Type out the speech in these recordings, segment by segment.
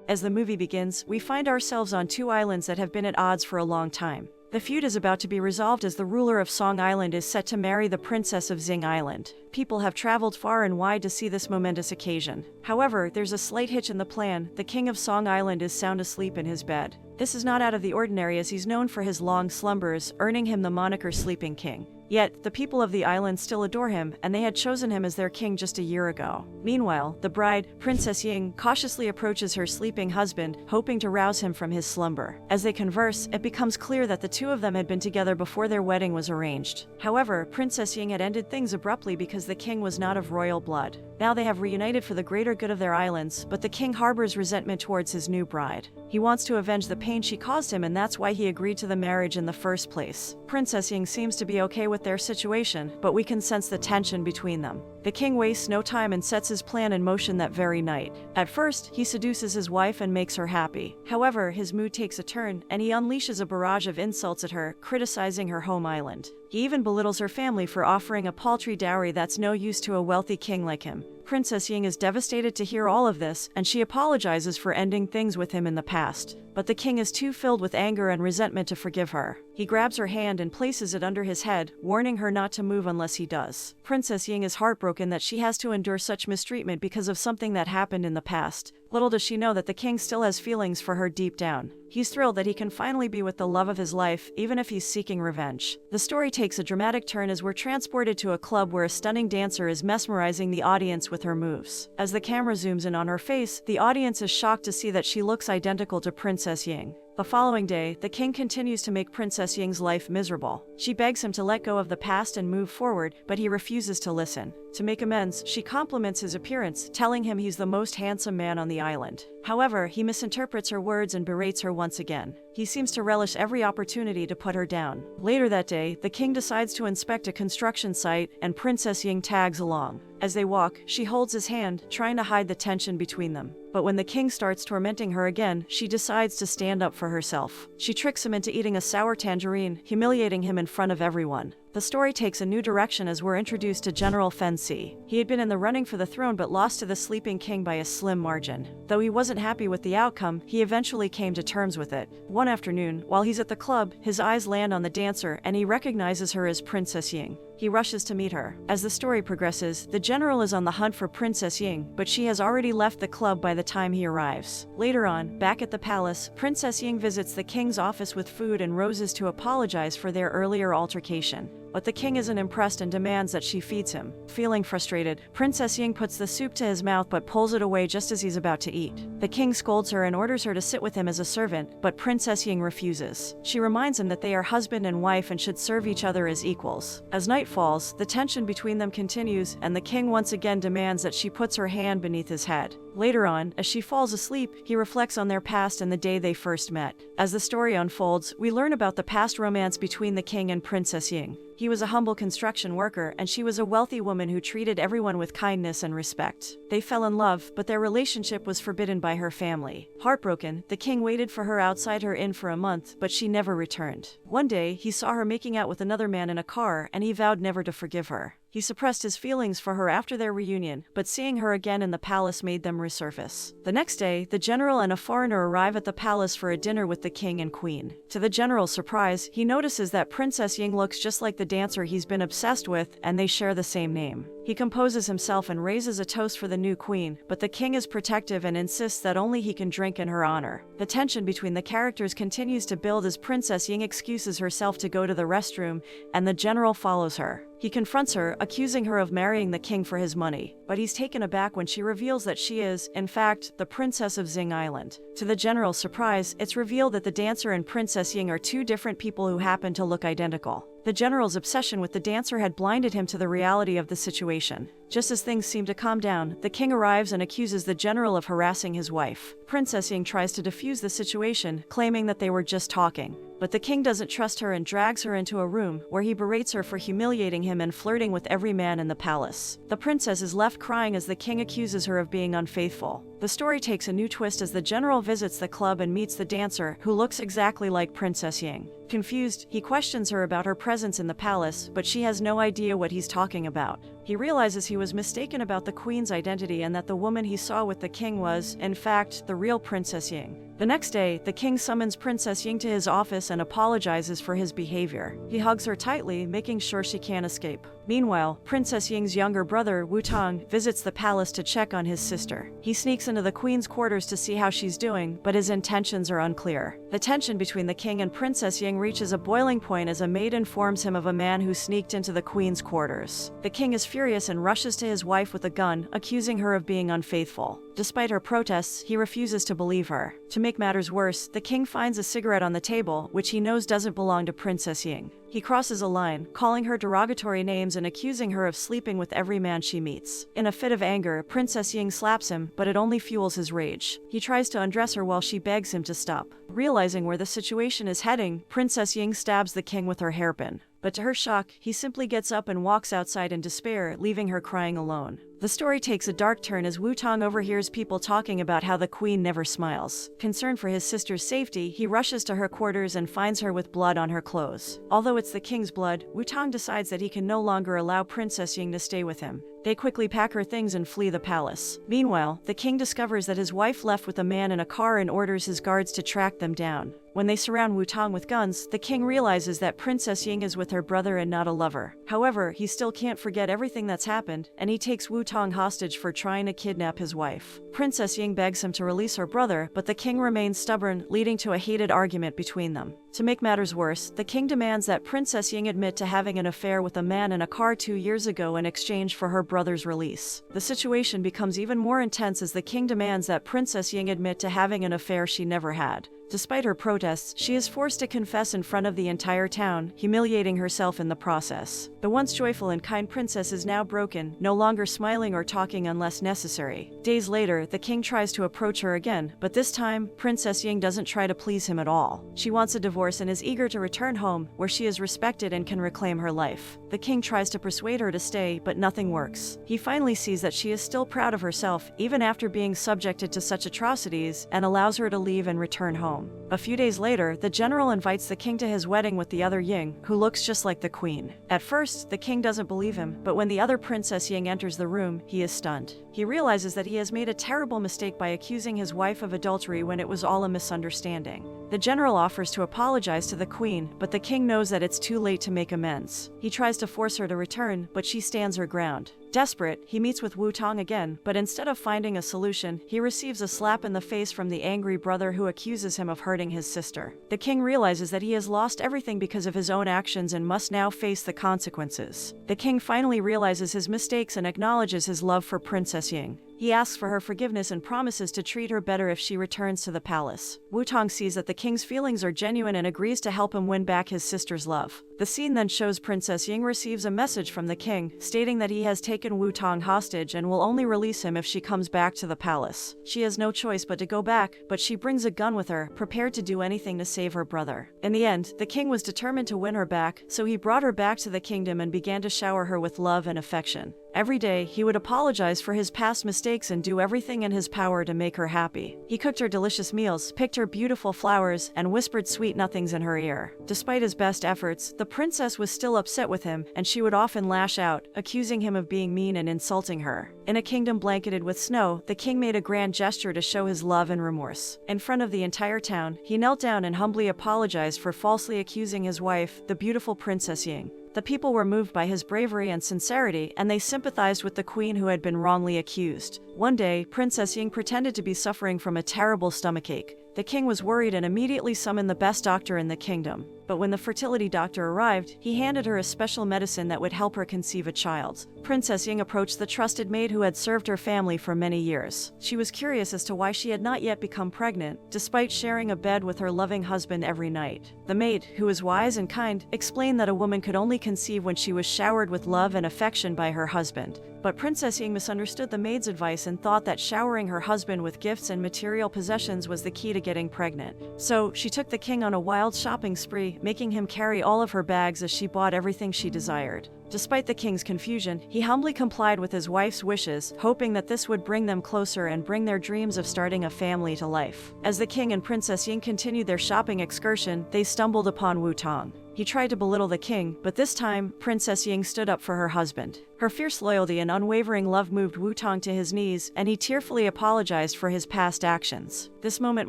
As the movie begins, we find ourselves on two islands that have been at odds for a long time. The feud is about to be resolved as the ruler of Song Island is set to marry the princess of Xing Island. People have traveled far and wide to see this momentous occasion. However, there's a slight hitch in the plan. The king of Song Island is sound asleep in his bed. This is not out of the ordinary, as he's known for his long slumbers, earning him the moniker Sleeping King. Yet, the people of the island still adore him, and they had chosen him as their king just a year ago. Meanwhile, the bride, Princess Ying, cautiously approaches her sleeping husband, hoping to rouse him from his slumber. As they converse, it becomes clear that the two of them had been together before their wedding was arranged. However, Princess Ying had ended things abruptly because the king was not of royal blood. Now they have reunited for the greater good of their islands, but the king harbors resentment towards his new bride. He wants to avenge the pain she caused him, and that's why he agreed to the marriage in the first place. Princess Ying seems to be okay with their situation, but we can sense the tension between them. The king wastes no time and sets his plan in motion that very night. At first, he seduces his wife and makes her happy. However, his mood takes a turn, and he unleashes a barrage of insults at her, criticizing her home island. He even belittles her family for offering a paltry dowry that's no use to a wealthy king like him. Princess Ying is devastated to hear all of this, and she apologizes for ending things with him in the past. But the king is too filled with anger and resentment to forgive her. He grabs her hand and places it under his head, warning her not to move unless he does. Princess Ying is heartbroken that she has to endure such mistreatment because of something that happened in the past. Little does she know that the king still has feelings for her deep down. He's thrilled that he can finally be with the love of his life, even if he's seeking revenge. The story takes a dramatic turn as we're transported to a club where a stunning dancer is mesmerizing the audience with her moves. As the camera zooms in on her face, the audience is shocked to see that she looks identical to Princess Ying. The following day, the king continues to make Princess Ying's life miserable. She begs him to let go of the past and move forward, but he refuses to listen. To make amends, she compliments his appearance, telling him he's the most handsome man on the island. However, he misinterprets her words and berates her once again. He seems to relish every opportunity to put her down. Later that day, the king decides to inspect a construction site, and Princess Ying tags along. As they walk, she holds his hand, trying to hide the tension between them. But when the king starts tormenting her again, she decides to stand up for herself. She tricks him into eating a sour tangerine, humiliating him in front of everyone. The story takes a new direction as we're introduced to General Fen Si. He had been in the running for the throne but lost to the Sleeping King by a slim margin. Though he wasn't happy with the outcome, he eventually came to terms with it. One afternoon, while he's at the club, his eyes land on the dancer and he recognizes her as Princess Ying. He rushes to meet her. As the story progresses, the general is on the hunt for Princess Ying, but she has already left the club by the time he arrives. Later on, back at the palace, Princess Ying visits the king's office with food and roses to apologize for their earlier altercation. But the king isn't impressed and demands that she feeds him. Feeling frustrated, Princess Ying puts the soup to his mouth but pulls it away just as he's about to eat. The king scolds her and orders her to sit with him as a servant, but Princess Ying refuses. She reminds him that they are husband and wife and should serve each other as equals. As night falls, the tension between them continues, and the king once again demands that she puts her hand beneath his head. Later on, as she falls asleep, he reflects on their past and the day they first met. As the story unfolds, we learn about the past romance between the king and Princess Ying. He was a humble construction worker, and she was a wealthy woman who treated everyone with kindness and respect. They fell in love, but their relationship was forbidden by her family. Heartbroken, the king waited for her outside her inn for a month, but she never returned. One day, he saw her making out with another man in a car, and he vowed never to forgive her. He suppressed his feelings for her after their reunion, but seeing her again in the palace made them resurface. The next day, the general and a foreigner arrive at the palace for a dinner with the king and queen. To the general's surprise, he notices that Princess Ying looks just like the dancer he's been obsessed with, and they share the same name. He composes himself and raises a toast for the new queen, but the king is protective and insists that only he can drink in her honor. The tension between the characters continues to build as Princess Ying excuses herself to go to the restroom, and the general follows her. He confronts her, accusing her of marrying the king for his money, but he's taken aback when she reveals that she is, in fact, the princess of Xing Island. To the general's surprise, it's revealed that the dancer and Princess Ying are two different people who happen to look identical. The general's obsession with the dancer had blinded him to the reality of the situation. Just as things seem to calm down, the king arrives and accuses the general of harassing his wife. Princess Ying tries to defuse the situation, claiming that they were just talking. But the king doesn't trust her and drags her into a room, where he berates her for humiliating him and flirting with every man in the palace. The princess is left crying as the king accuses her of being unfaithful. The story takes a new twist as the general visits the club and meets the dancer, who looks exactly like Princess Ying. Confused, he questions her about her presence in the palace, but she has no idea what he's talking about. He realizes he was mistaken about the queen's identity and that the woman he saw with the king was, in fact, the real Princess Ying. The next day, the king summons Princess Ying to his office and apologizes for his behavior. He hugs her tightly, making sure she can't escape. Meanwhile, Princess Ying's younger brother, Wu Tong, visits the palace to check on his sister. He sneaks into the queen's quarters to see how she's doing, but his intentions are unclear. The tension between the king and Princess Ying reaches a boiling point as a maid informs him of a man who sneaked into the queen's quarters. The king is furious and rushes to his wife with a gun, accusing her of being unfaithful. Despite her protests, he refuses to believe her. To make matters worse, the king finds a cigarette on the table, which he knows doesn't belong to Princess Ying. He crosses a line, calling her derogatory names and accusing her of sleeping with every man she meets. In a fit of anger, Princess Ying slaps him, but it only fuels his rage. He tries to undress her while she begs him to stop. Realizing where the situation is heading, Princess Ying stabs the king with her hairpin. But to her shock, he simply gets up and walks outside in despair, leaving her crying alone. The story takes a dark turn as Wu Tong overhears people talking about how the queen never smiles. Concerned for his sister's safety, he rushes to her quarters and finds her with blood on her clothes. Although it's the king's blood, Wu Tong decides that he can no longer allow Princess Ying to stay with him. They quickly pack her things and flee the palace. Meanwhile, the king discovers that his wife left with a man in a car and orders his guards to track them down. When they surround Wu Tong with guns, the king realizes that Princess Ying is with her brother and not a lover. However, he still can't forget everything that's happened, and he takes Wu Tong hostage for trying to kidnap his wife. Princess Ying begs him to release her brother, but the king remains stubborn, leading to a heated argument between them. To make matters worse, the king demands that Princess Ying admit to having an affair with a man in a car 2 years ago in exchange for her brother's release. The situation becomes even more intense as the king demands that Princess Ying admit to having an affair she never had. Despite her protests, she is forced to confess in front of the entire town, humiliating herself in the process. The once joyful and kind princess is now broken, no longer smiling or talking unless necessary. Days later, the king tries to approach her again, but this time, Princess Ying doesn't try to please him at all. She wants a divorce and is eager to return home, where she is respected and can reclaim her life. The king tries to persuade her to stay, but nothing works. He finally sees that she is still proud of herself, even after being subjected to such atrocities, and allows her to leave and return home. A few days later, the general invites the king to his wedding with the other Ying, who looks just like the queen. At first, the king doesn't believe him, but when the other Princess Ying enters the room, he is stunned. He realizes that he has made a terrible mistake by accusing his wife of adultery when it was all a misunderstanding. The general offers to apologize to the queen, but the king knows that it's too late to make amends. He tries to force her to return, but she stands her ground. Desperate, he meets with Wu Tong again, but instead of finding a solution, he receives a slap in the face from the angry brother who accuses him of hurting his sister. The king realizes that he has lost everything because of his own actions and must now face the consequences. The king finally realizes his mistakes and acknowledges his love for Princess Ying. He asks for her forgiveness and promises to treat her better if she returns to the palace. Wu Tong sees that the king's feelings are genuine and agrees to help him win back his sister's love. The scene then shows Princess Ying receives a message from the king, stating that he has taken Wu Tong hostage and will only release him if she comes back to the palace. She has no choice but to go back, but she brings a gun with her, prepared to do anything to save her brother. In the end, the king was determined to win her back, so he brought her back to the kingdom and began to shower her with love and affection. Every day, he would apologize for his past mistakes and do everything in his power to make her happy. He cooked her delicious meals, picked her beautiful flowers, and whispered sweet nothings in her ear. Despite his best efforts, the princess was still upset with him, and she would often lash out, accusing him of being mean and insulting her. In a kingdom blanketed with snow, the king made a grand gesture to show his love and remorse. In front of the entire town, he knelt down and humbly apologized for falsely accusing his wife, the beautiful Princess Ying. The people were moved by his bravery and sincerity, and they sympathized with the queen who had been wrongly accused. One day, Princess Ying pretended to be suffering from a terrible stomachache. The king was worried and immediately summoned the best doctor in the kingdom. But when the fertility doctor arrived, he handed her a special medicine that would help her conceive a child. Princess Ying approached the trusted maid who had served her family for many years. She was curious as to why she had not yet become pregnant, despite sharing a bed with her loving husband every night. The maid, who was wise and kind, explained that a woman could only conceive when she was showered with love and affection by her husband. But Princess Ying misunderstood the maid's advice and thought that showering her husband with gifts and material possessions was the key to getting pregnant. So, she took the king on a wild shopping spree, making him carry all of her bags as she bought everything she desired. Despite the king's confusion, he humbly complied with his wife's wishes, hoping that this would bring them closer and bring their dreams of starting a family to life. As the king and Princess Ying continued their shopping excursion, they stumbled upon Wu Tong. He tried to belittle the king, but this time, Princess Ying stood up for her husband. Her fierce loyalty and unwavering love moved Wu Tong to his knees, and he tearfully apologized for his past actions. This moment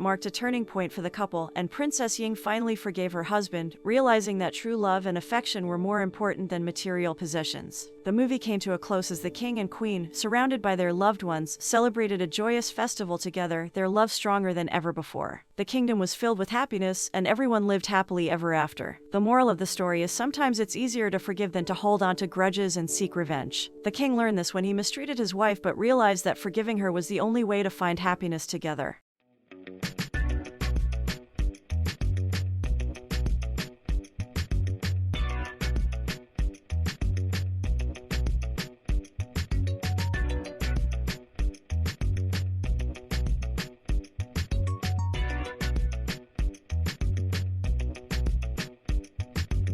marked a turning point for the couple, and Princess Ying finally forgave her husband, realizing that true love and affection were more important than material possessions. The movie came to a close as the king and queen, surrounded by their loved ones, celebrated a joyous festival together, their love stronger than ever before. The kingdom was filled with happiness, and everyone lived happily ever after. The moral of the story is sometimes it's easier to forgive than to hold on to grudges and seek revenge. The king learned this when he mistreated his wife but realized that forgiving her was the only way to find happiness together.